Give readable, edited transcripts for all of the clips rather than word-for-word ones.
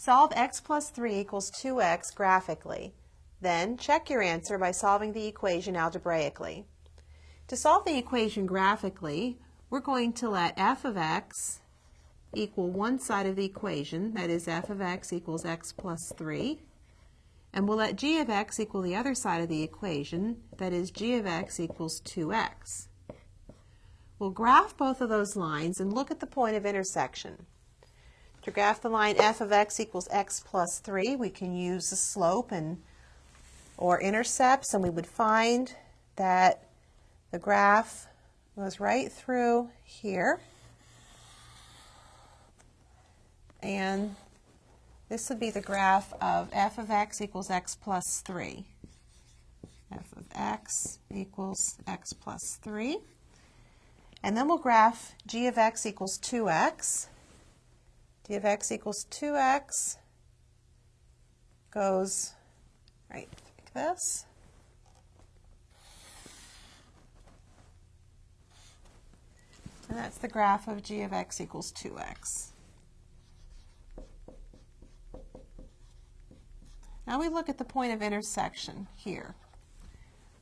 Solve x plus 3 equals 2x graphically. Then check your answer by solving the equation algebraically. To solve the equation graphically, we're going to let f of x equal one side of the equation, that is f of x equals x plus 3, and we'll let g of x equal the other side of the equation, that is g of x equals 2x. We'll graph both of those lines and look at the point of intersection. To graph the line f of x equals x plus 3, we can use the slope or intercepts, and we would find that the graph goes right through here, and this would be the graph of f of x equals x plus 3. f of x equals x plus 3. And then we'll graph g of x equals 2x. g of x equals 2x goes right like this. And that's the graph of g of x equals 2x. Now we look at the point of intersection here.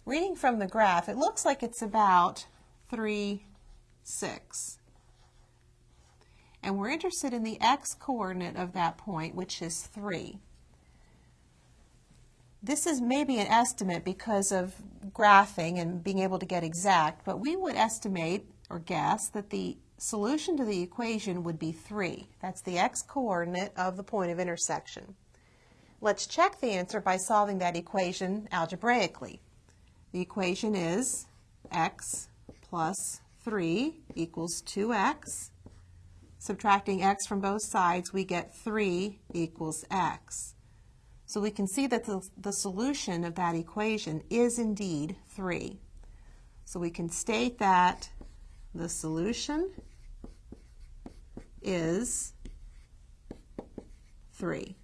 Reading from the graph, it looks like it's about 3, 6. And we're interested in the x-coordinate of that point, which is 3. This is maybe an estimate because of graphing and being able to get exact, but we would estimate or guess that the solution to the equation would be 3. That's the x-coordinate of the point of intersection. Let's check the answer by solving that equation algebraically. The equation is x plus 3 equals 2x. Subtracting x from both sides, we get 3 equals x. So we can see that the solution of that equation is indeed 3. So we can state that the solution is 3.